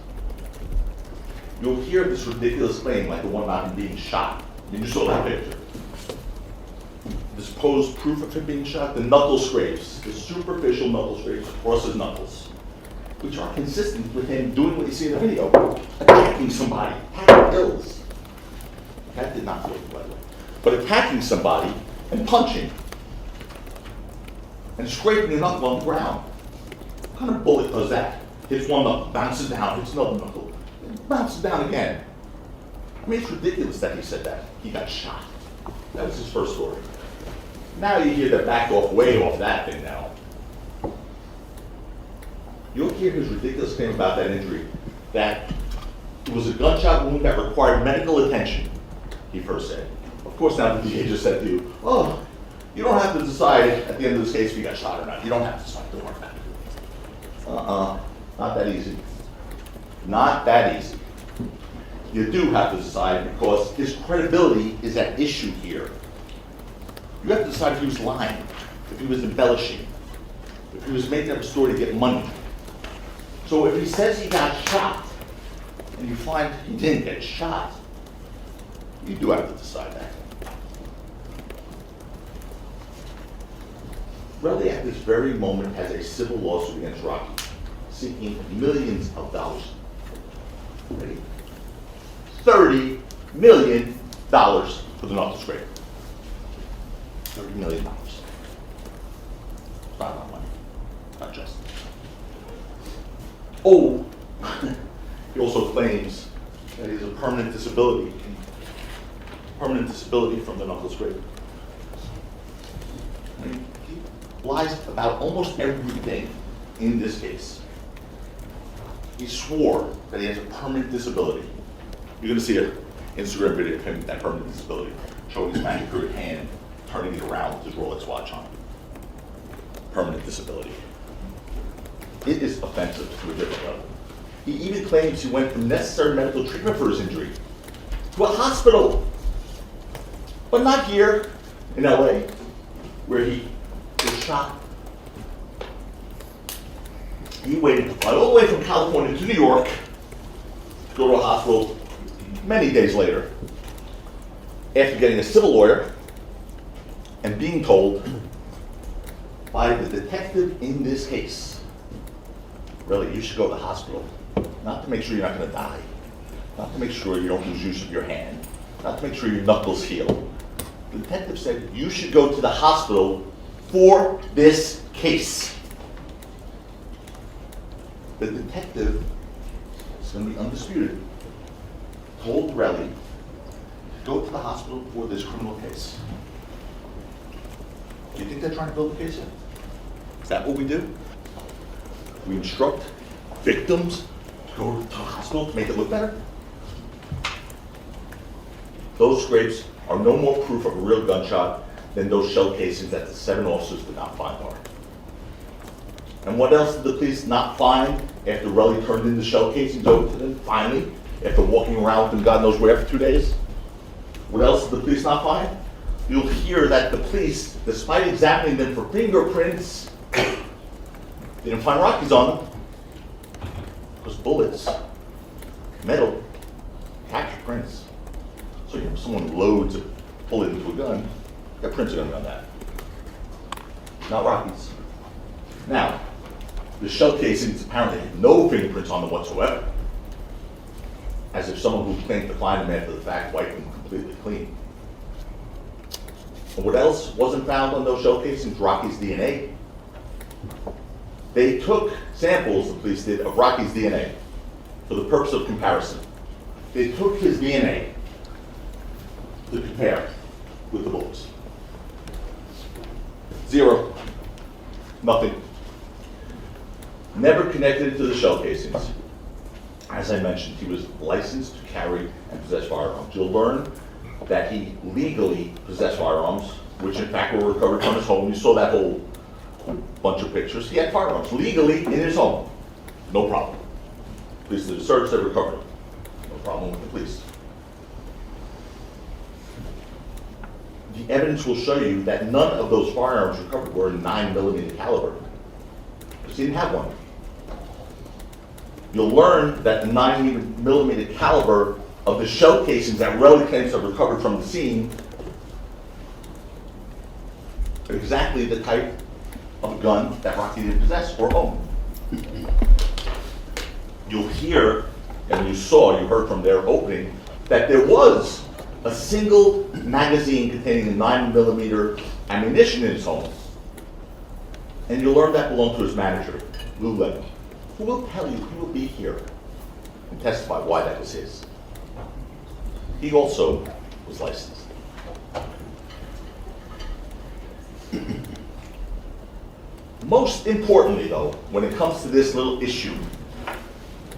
You'll hear this ridiculous claim, like the one about him being shot. You saw that picture. The supposed proof of him being shot, the knuckle scrapes, the superficial knuckle scrapes across his knuckles, which are consistent with him doing what you see in the video, attacking somebody, attacking pills. That did not feel good, by the way. But attacking somebody and punching and scraping a knuckle on the ground. What kind of bullet does that? Hits one knuckle, bounces down, hits another knuckle, bounces down again. I mean, it's ridiculous that he said that. He got shot. That was his first story. Now you hear that backed off way off that thing now. You'll hear his ridiculous claim about that injury, that it was a gunshot wound that required medical attention, he first said. Of course, now the DA just said to you, oh, you don't have to decide at the end of this case if you got shot or not. You don't have to decide. Don't worry about it. Not that easy. Not that easy. You do have to decide because his credibility is at issue here. You have to decide if he was lying, if he was embellishing, if he was making up a story to get money. So if he says he got shot, and you find he didn't get shot, you do have to decide that. Relly at this very moment has a civil lawsuit against Rocky, seeking millions of dollars. Ready? $30 million for the knuckle scrape. $30 million. It's not a lot of money. Not just. Oh, he also claims that he has a permanent disability. Permanent disability from the knuckle scrape. I mean, he lies about almost everything in this case. He swore that he has a permanent disability. You're going to see an Instagram video of him with that permanent disability, showing his manicured hand, turning it around with his Rolex watch on. Permanent disability. It is offensive to a different level. He even claims he went for necessary medical treatment for his injury to a hospital, but not here in LA, where he was shot. He waited to fly all the way from California to New York to go to a hospital many days later, after getting a civil lawyer and being told by the detective in this case, really, you should go to the hospital, not to make sure you're not going to die, not to make sure you don't lose use of your hand, not to make sure your knuckles heal. The detective said, you should go to the hospital for this case. The detective, it's going to be undisputed, told Relly to go to the hospital for this criminal case. Do you think they're trying to build a case here? Is that what we do? We instruct victims to go to the hospital to make it look better? Those scrapes are no more proof of a real gunshot than those shell casings that the 7 officers did not find are. And what else did the police not find after Relly turned in the shell casings over to them, finally, after walking around with them God knows where for 2 days? What else did the police not find? You'll hear that the police, despite examining them for fingerprints, didn't find Rockies on them. Because bullets, metal, capture prints. So if someone loads a bullet into a gun, got prints are going to be on that. Not Rockies. Now, the shell casings apparently had no fingerprints on them whatsoever. As if someone who claimed to find them after the fact wiped them completely clean. And what else wasn't found on those shell casings? Rocky's DNA. They took samples, the police did, of Rocky's DNA for the purpose of comparison. They took his DNA to compare with the bullets. 0. Nothing. Never connected to the shell casings. As I mentioned, he was licensed to carry and possess firearms. You'll learn that he legally possessed firearms, which in fact were recovered from his home. You saw that whole bunch of pictures. He had firearms legally in his home. No problem. Police did a search, they recovered them. No problem with the police. The evidence will show you that none of those firearms recovered were 9mm caliber. Because he didn't have one. You'll learn that the 9mm caliber of the shell casings that Relly claims have recovered from the scene are exactly the type of a gun that Rocky didn't possess or own. You'll hear, and you heard from their opening, that there was a single magazine containing a 9mm ammunition in his home. And you'll learn that belonged to his manager, Lou Levin, who will tell you, he will be here and testify why that was his. He also was licensed. Most importantly, though, when it comes to this little issue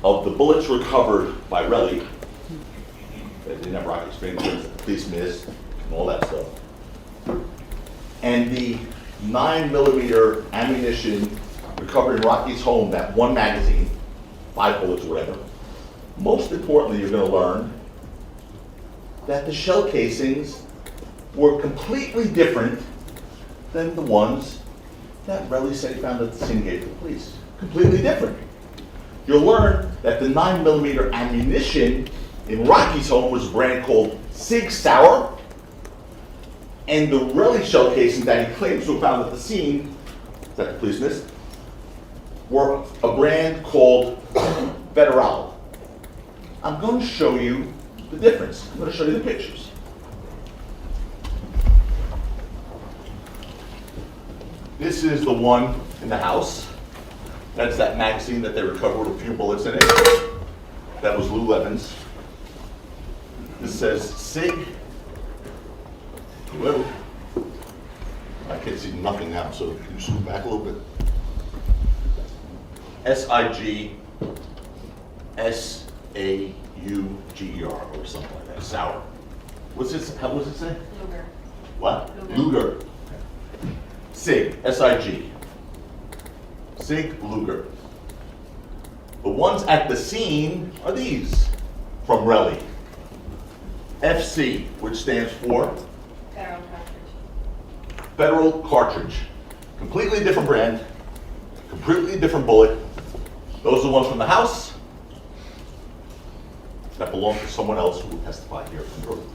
of the bullets recovered by Relly, that didn't have Rocky's fingerprints, the police missed, and all that stuff, and the 9mm ammunition recovered in Rocky's home, that one magazine, 5 bullets or whatever, most importantly, you're going to learn that the shell casings were completely different than the ones that Relly said he found at the scene and gave to the police. Completely different. You'll learn that the 9mm ammunition in Rocky's home was a brand called Sig Sauer, and the Relly shell casings that he claims to have found at the scene, that the police missed, were a brand called Federal. I'm going to show you the difference. I'm going to show you the pictures. This is the one in the house. That's that magazine that they recovered with a few bullets in it. That was Lou Levin's. This says Sig. Whoa. I can't see nothing now, so can you zoom back a little bit? SIG SAUGER or something like that. Sour. What's this? How does it say? Luger. What? Luger. Sig, SIG. Sig Luger. The ones at the scene are these from Relly. FC, which stands for Federal cartridge. Federal Cartridge. Completely different brand, completely different bullet. Those are the ones from the house. that belong to someone else who will testify here from Brooklyn.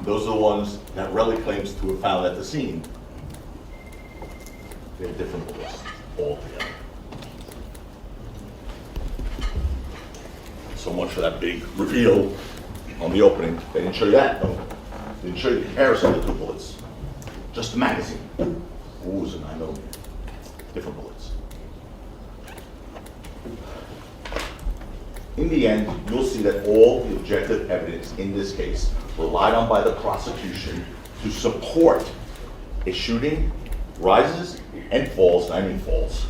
Those are the ones that Relly claims to have found at the scene. They're different bullets altogether. So much for that big reveal on the opening. They didn't show you that, no. They didn't show you the comparison of the two bullets. Just the magazine. Ooh, it was a 9mm. Different bullets. In the end, you'll see that all the objective evidence in this case relied on by the prosecution to support a shooting rises and falls, and I mean falls,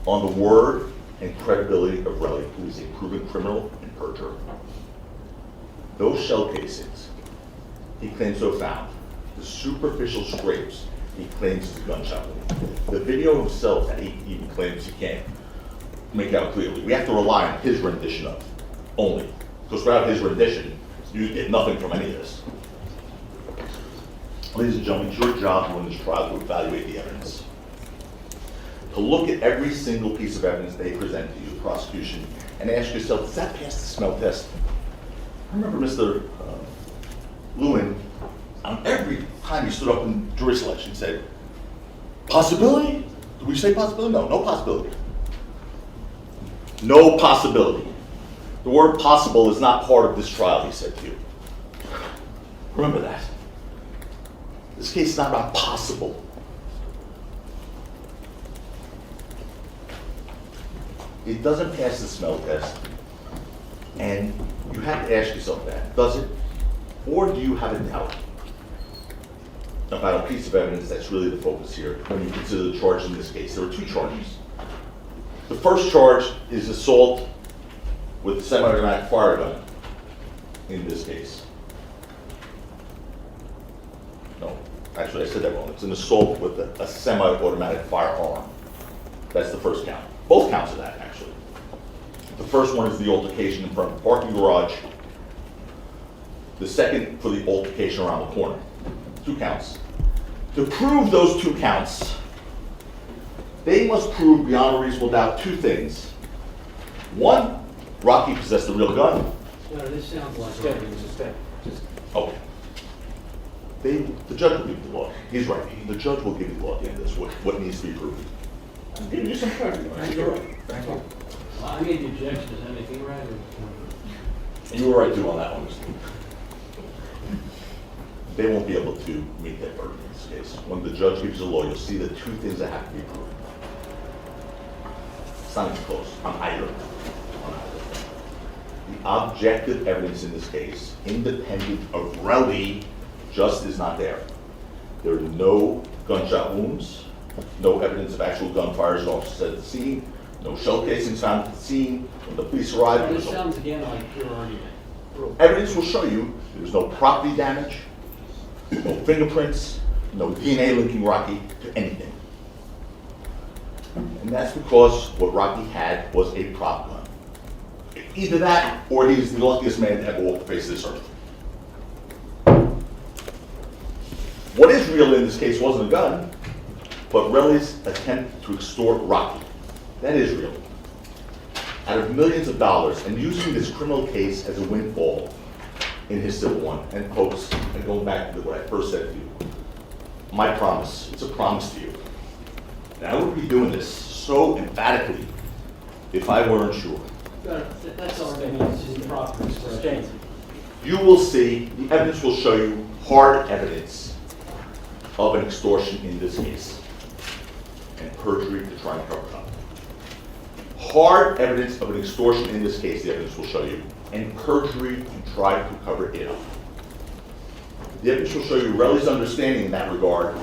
on the word and credibility of Relly, who is a proven criminal and perjurer. Those shell casings he claims to have found, the superficial scrapes he claims is a gunshot wound, the video himself that he even claims he can't make out clearly. We have to rely on his rendition of only, because without his rendition, you get nothing from any of this. Ladies and gentlemen, it's your job in this trial to evaluate the evidence, to look at every single piece of evidence they present to you, the prosecution, and ask yourself, does that pass the smell test? I remember Mr. Lewin, on every time he stood up in jury selection, said, possibility? Did we say possibility? No, no possibility. No possibility. The word possible is not part of this trial, he said to you. Remember that. This case is not about possible. It doesn't pass the smell test, and you have to ask yourself that. Does it? Or do you have a doubt about a piece of evidence that's really the focus here when you consider the charge in this case? There are two charges. The first charge is assault with a semi-automatic fire gun in this case. No, actually I said that wrong. It's an assault with a semi-automatic firearm. That's the first count. Both counts of that, actually. The first one is the altercation in front of the parking garage. The second for the altercation around the corner. 2 counts. To prove those 2 counts, they must prove beyond a reasonable doubt 2 things. 1, Rocky possessed a real gun. No, this sounds like. Okay. The judge will give you the law. He's right. The judge will give you the law at the end of this, what needs to be proven. I'm giving you some credit. You're right. Thank you. Well, I made the objection, does that make me right? Or? You were right too on that one, Mr. They won't be able to meet that burden in this case. When the judge gives you the law, you'll see the 2 things that have to be proven. It's not even close on either. The objective evidence in this case, independent of Relly, just is not there. There are no gunshot wounds, no evidence of actual gunfire as officers at the scene, no shell casings found at the scene. When the police arrived, This sounds again like pure argument. evidence will show you there was no property damage, no fingerprints, no DNA linking Rocky to anything. And that's because what Rocky had was a prop gun. Either that, or he's the luckiest man to ever walk the face of this earth. What is real in this case wasn't a gun, but Relly's attempt to extort Rocky. That is real. Out of millions of dollars, and using this criminal case as a windfall in his civil one. And folks, and going back to what I first said to you, my promise, it's a promise to you. And I wouldn't be doing this so emphatically if I weren't sure. That's argument, it's improper expression. You will see, the evidence will show you hard evidence of an extortion in this case, and perjury to try and cover it up. Hard evidence of an extortion in this case, the evidence will show you, and perjury to try to cover it up. The evidence will show you Relly's understanding in that regard,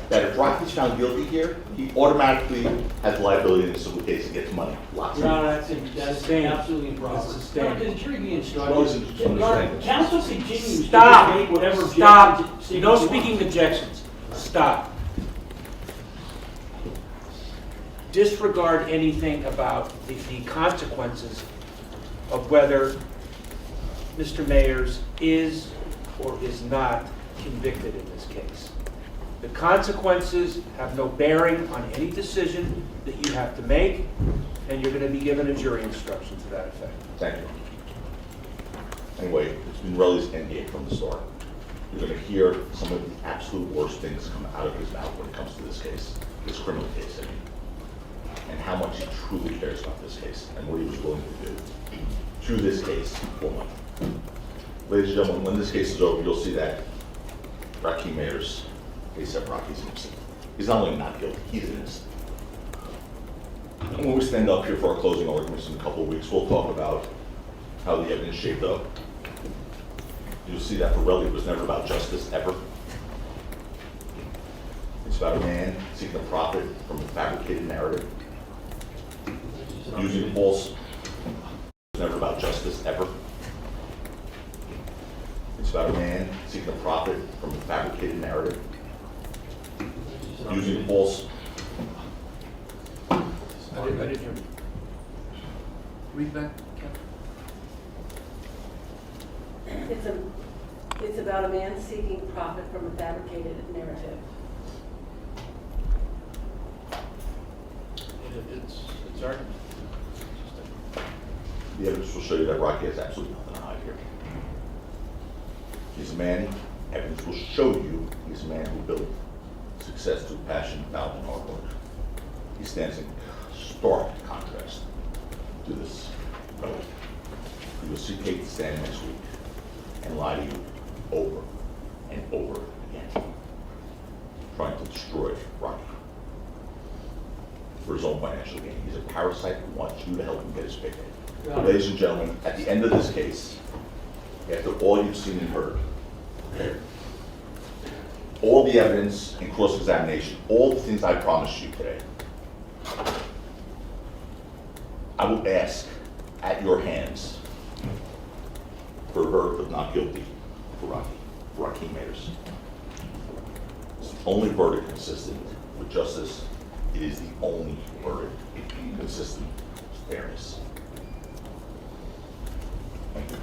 that if Rocky's found guilty here, he automatically has liability in a civil case and gets money. Lots of money. That's absolutely improper. That's sustained. Can the jury be Relly's instructed? understanding. Counsel continues to Stop. make whatever objections. Stop. they No want. speaking objections. Stop. Disregard anything about the consequences of whether Mr. Mayers is or is not convicted in this case. The consequences have no bearing on any decision that you have to make. And you're going to be given a jury instruction to that effect. Thank you. Anyway, it's been Relly's endgame from the start. You're going to hear some of the absolute worst things come out of his mouth when it comes to this case, this criminal case, I mean, and how much he truly cares about this case and what he was willing to do to this case for money. Ladies and gentlemen, when this case is over, you'll see that Rakim Mayers, A$AP Rocky's innocent. He's not only not guilty, he's innocent. And when we stand up here for our closing arguments in a couple of weeks, we'll talk about how the evidence shaped up. You'll see that for Relly, it was never about justice, ever. It's about a man seeking a profit from a fabricated narrative, using false. It's never about justice, ever. It's about a man seeking a profit from a fabricated narrative, using false. I didn't hear. Read back, Ken. It's about a man seeking profit from a fabricated narrative. It's argument. The evidence will show you that Rocky has absolutely nothing to hide here. He's a man, evidence will show you, he's a man who built success through passion, valor, and hard work. He stands in stark contrast to this brother. You will see Kate stand next week and lie to you over and over again, trying to destroy Rocky for his own financial gain. He's a parasite who wants you to help him get his payday. Ladies and gentlemen, at the end of this case, after all you've seen and heard, all the evidence and cross-examination, all the things I promised you today, I will ask at your hands for a verdict of not guilty for Rakim Mayers. It's the only verdict consistent with justice. It is the only verdict consistent with fairness. Thank you.